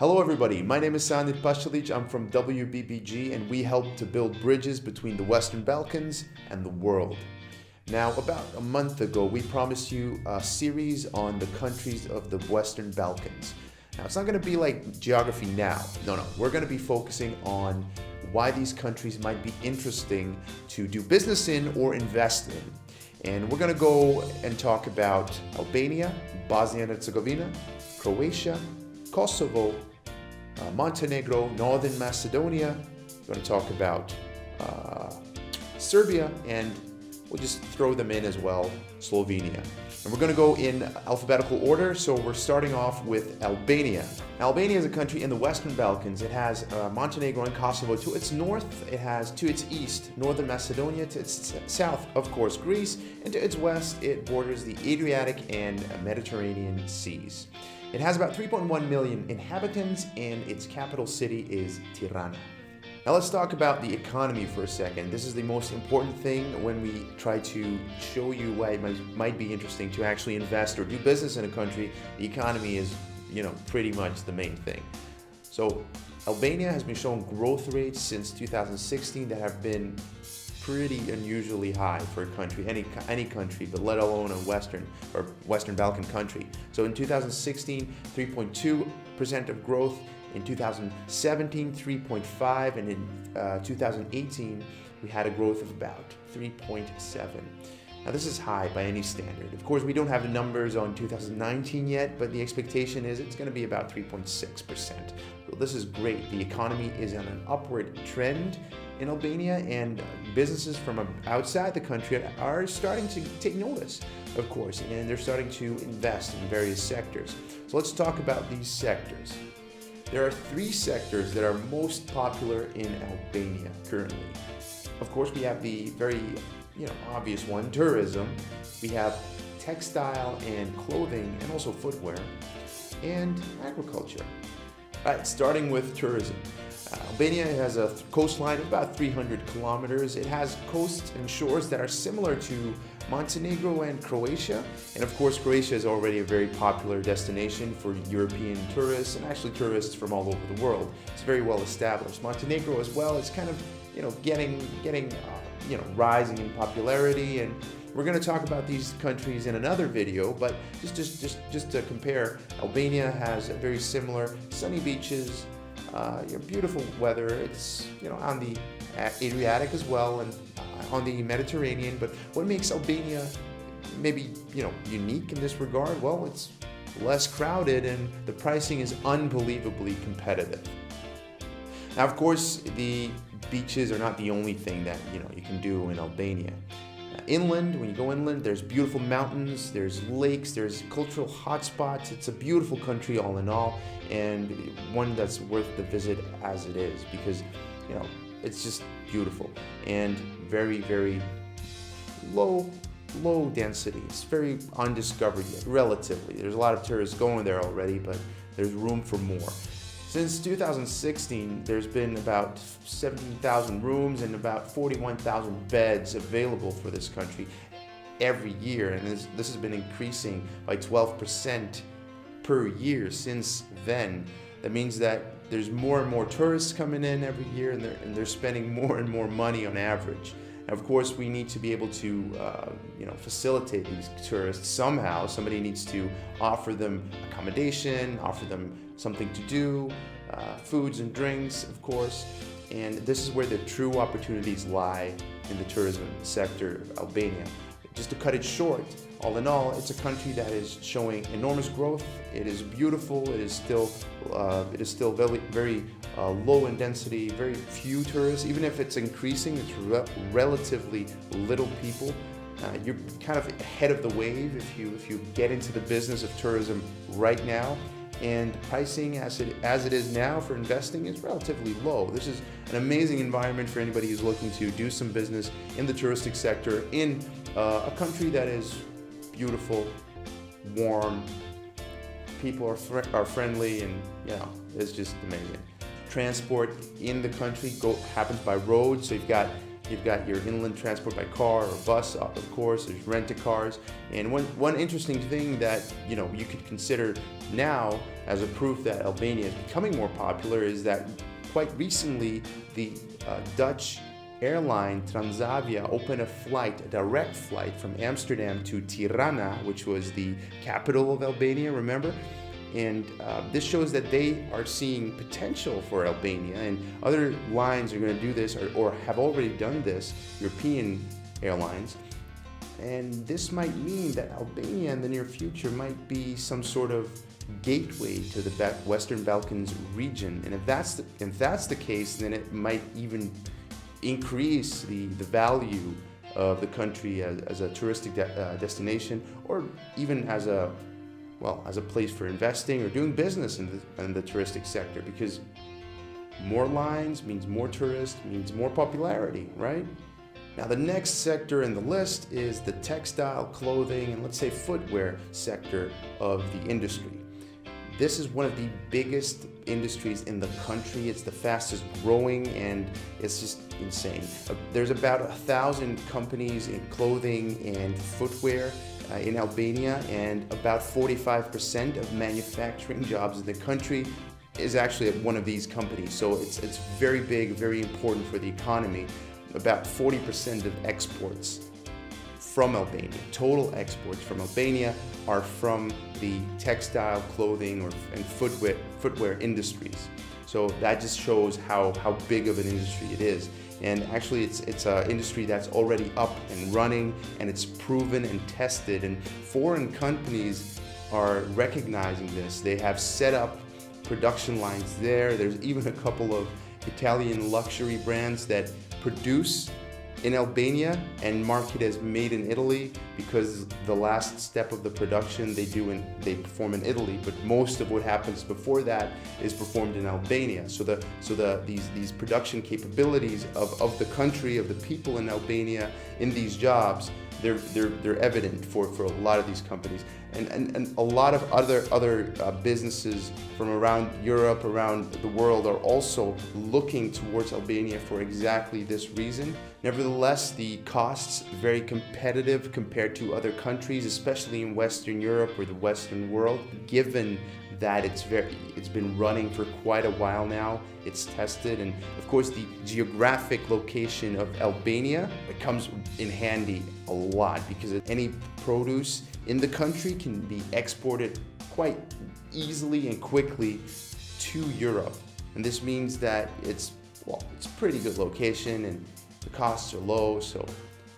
Hello everybody, my name is Sanit Pashalic, I'm from WBBG and we help to build bridges between the Western Balkans and the world. Now, about a month ago, we promised you a series on the countries of the Western Balkans. Now, it's not going to be like geography now. No, we're going to be focusing on why these countries might be interesting to do business in or invest in. And we're going to go and talk about Albania, Bosnia and Herzegovina, Croatia, Kosovo, Montenegro, Northern Macedonia. We're going to talk about Serbia, and we'll just throw them in as well, Slovenia. And we're going to go in alphabetical order, so we're starting off with Albania. Albania is a country in the Western Balkans. It has Montenegro and Kosovo to its north. It has to its east, Northern Macedonia. To its south, of course, Greece. And to its west, it borders the Adriatic and Mediterranean seas. It has about 3.1 million inhabitants, and its capital city is Tirana. Now let's talk about the economy for a second. This is the most important thing when we try to show you why it might be interesting to actually invest or do business in a country. The economy is, pretty much the main thing. So Albania has been showing growth rates since 2016 that have been pretty unusually high for a country, any country, but let alone a Western Balkan country. So in 2016, 3.2% of growth. In 2017, 3.5, and in 2018, we had a growth of about 3.7. Now this is high by any standard. Of course, we don't have the numbers on 2019 yet, but the expectation is it's going to be about 3.6%. So this is great. The economy is on an upward trend in Albania, and businesses from outside the country are starting to take notice, of course, and they're starting to invest in various sectors. So let's talk about these sectors. There are three sectors that are most popular in Albania currently. Of course, we have the very, obvious one, tourism. We have textile and clothing, and also footwear, and agriculture. All right, starting with tourism. Albania has a coastline of about 300 kilometers. It has coasts and shores that are similar to Montenegro and Croatia. And of course, Croatia is already a very popular destination for European tourists and actually tourists from all over the world. It's very well established. Montenegro as well is kind of, rising in popularity, and we're going to talk about these countries in another video, but just to compare, Albania has a very similar sunny beaches, beautiful weather. It's on the Adriatic as well and on the Mediterranean. But what makes Albania maybe unique in this regard? Well, it's less crowded and the pricing is unbelievably competitive. Now, of course, the beaches are not the only thing that you can do in Albania. Inland, when you go inland, there's beautiful mountains, there's lakes, there's cultural hotspots. It's a beautiful country all in all, and one that's worth the visit as it is, because it's just beautiful and very, very low density. It's very undiscovered yet, relatively. There's a lot of tourists going there already, but there's room for more. Since 2016, there's been about 17,000 rooms and about 41,000 beds available for this country every year. And this has been increasing by 12% per year since then. That means that there's more and more tourists coming in every year, and they're spending more and more money on average. And of course, we need to be able to facilitate these tourists somehow. Somebody needs to offer them accommodation, offer them something to do, foods and drinks, of course. And this is where the true opportunities lie in the tourism sector of Albania. Just to cut it short, all in all, it's a country that is showing enormous growth. It is beautiful. It is still very, very low in density. Very few tourists. Even if it's increasing, it's relatively little people. You're kind of ahead of the wave if you get into the business of tourism right now. And pricing as it is now for investing is relatively low. This is an amazing environment for anybody who's looking to do some business in the touristic sector in a country that is beautiful, warm, people are friendly, and it's just amazing. Transport in the country happens by road, so you've got You've got your inland transport by car or bus, of course. There's rent-a-cars. And one interesting thing that you could consider now as a proof that Albania is becoming more popular is that quite recently the Dutch airline Transavia opened a direct flight from Amsterdam to Tirana, which was the capital of Albania, remember? And this shows that they are seeing potential for Albania, and other lines are going to do this or have already done this, European airlines. And this might mean that Albania in the near future might be some sort of gateway to the Western Balkans region. And if that's the case, then it might even increase the value of the country as a touristic destination, or even as a place for investing or doing business in the touristic sector, because more lines means more tourists, means more popularity, right? Now, the next sector in the list is the textile, clothing, and let's say footwear sector of the industry. This is one of the biggest industries in the country. It's the fastest growing, and it's just insane. There's about 1,000 companies in clothing and footwear in Albania, and about 45% of manufacturing jobs in the country is actually at one of these companies. So it's very big, very important for the economy. About 40% of exports from Albania, total exports from Albania, are from the textile, clothing, and footwear industries. So that just shows how big of an industry it is. And actually it's an industry that's already up and running, and it's proven and tested, and foreign companies are recognizing this. They have set up production lines there. There's even a couple of Italian luxury brands that produce in Albania and market as made in Italy, because the last step of the production they perform in Italy, but most of what happens before that is performed in Albania. So these production capabilities of the country, of the people in Albania in these jobs, they're evident for a lot of these companies, and a lot of other businesses from around Europe, around the world, are also looking towards Albania for exactly this reason. Nevertheless, the costs very competitive compared to other countries, especially in Western Europe or the Western world, given that it's been running for quite a while now. It's tested, and of course the geographic location of Albania, it comes in handy a lot, because any produce in the country can be exported quite easily and quickly to Europe. And this means that it's a pretty good location and the costs are low. So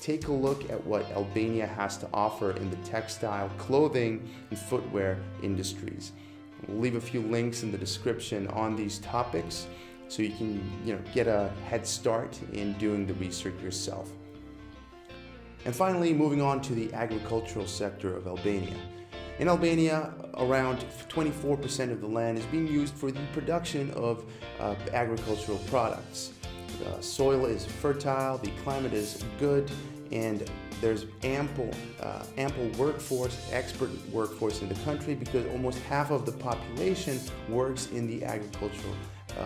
take a look at what Albania has to offer in the textile, clothing, and footwear industries. We'll leave a few links in the description on these topics so you can get a head start in doing the research yourself. And finally, moving on to the agricultural sector of Albania. In Albania, around 24% of the land is being used for the production of agricultural products. The soil is fertile, the climate is good, and there's ample workforce, expert workforce in the country, because almost half of the population works in the agricultural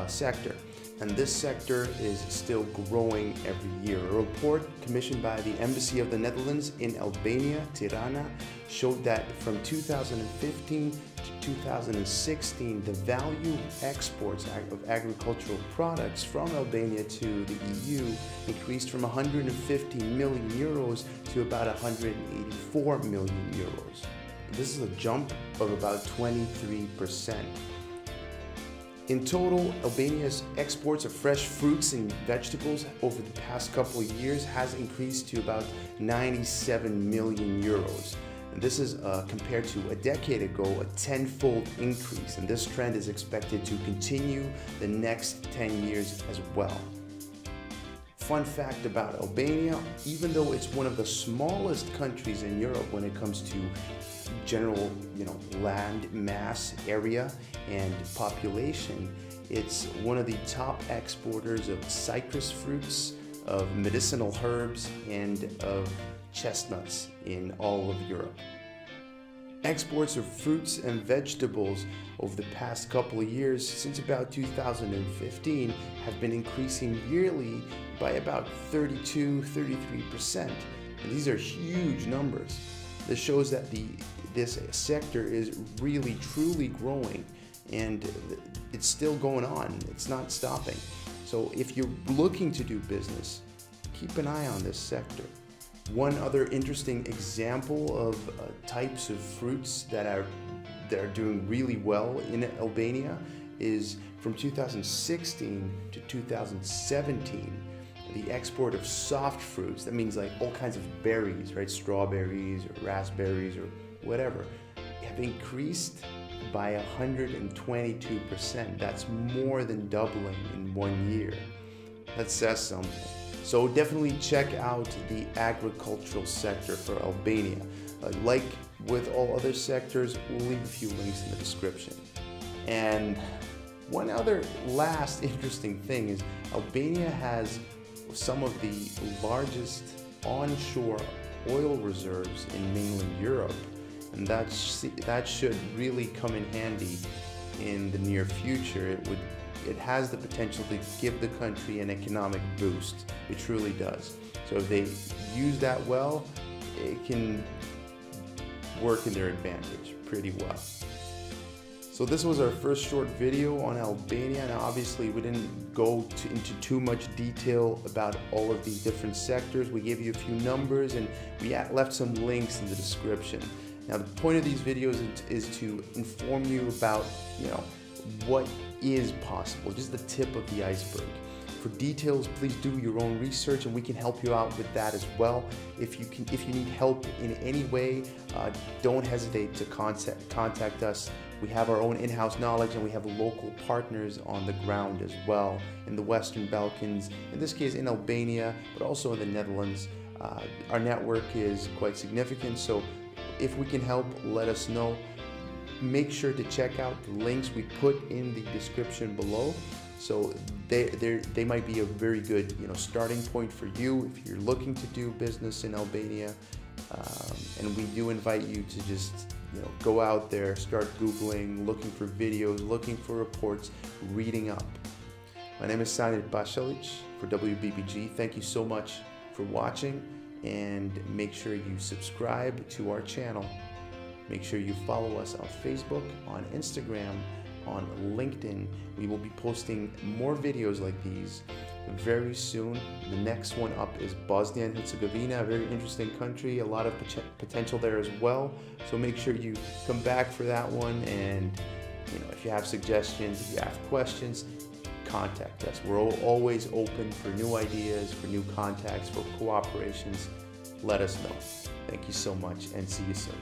sector. And this sector is still growing every year. A report commissioned by the Embassy of the Netherlands in Albania, Tirana, showed that from 2015 to 2016, the value of exports of agricultural products from Albania to the EU increased from 150 million euros to about 184 million euros. This is a jump of about 23%. In total, Albania's exports of fresh fruits and vegetables over the past couple of years has increased to about 97 million euros. And this is compared to a decade ago, a tenfold increase, and this trend is expected to continue the next 10 years as well. Fun fact about Albania: even though it's one of the smallest countries in Europe when it comes to general, land mass area and population, it's one of the top exporters of citrus fruits, of medicinal herbs, and of chestnuts in all of Europe. Exports of fruits and vegetables over the past couple of years, since about 2015, have been increasing yearly by about 32-33%. And these are huge numbers. This shows that this sector is really truly growing, and it's still going on. It's not stopping. So if you're looking to do business, keep an eye on this sector. One other interesting example of types of fruits that are doing really well in Albania is from 2016 to 2017. The export of soft fruits, that means like all kinds of berries, right? Strawberries or raspberries or whatever, have increased by 122%. That's more than doubling in 1 year. That says something. So definitely check out the agricultural sector for Albania. Like with all other sectors, we'll leave a few links in the description. And one other last interesting thing is Albania has some of the largest onshore oil reserves in mainland Europe, and that should really come in handy in the near future. It has the potential to give the country an economic boost. It truly does. So if they use that well, it can work in their advantage pretty well. So this was our first short video on Albania. Now obviously we didn't go into too much detail about all of these different sectors. We gave you a few numbers and we left some links in the description. Now the point of these videos is to inform you about, what is possible, just the tip of the iceberg. For details, please do your own research, and we can help you out with that as well. If you need help in any way, don't hesitate to contact us. We have our own in-house knowledge, and we have local partners on the ground as well in the Western Balkans, in this case in Albania, but also in the Netherlands. Our network is quite significant, so if we can help, let us know. Make sure to check out the links we put in the description below. So they might be a very good starting point for you if you're looking to do business in Albania. And we do invite you to just go out there, start Googling, looking for videos, looking for reports, reading up. My name is Sanit Bashalic for WBBG. Thank you so much for watching, and make sure you subscribe to our channel. Make sure you follow us on Facebook, on Instagram, on LinkedIn. We will be posting more videos like these very soon. The next one up is Bosnia and Herzegovina, a very interesting country, a lot of potential there as well. So make sure you come back for that one, and if you have suggestions, if you have questions, contact us. We're always open for new ideas, for new contacts, for cooperations. Let us know. Thank you so much, and see you soon.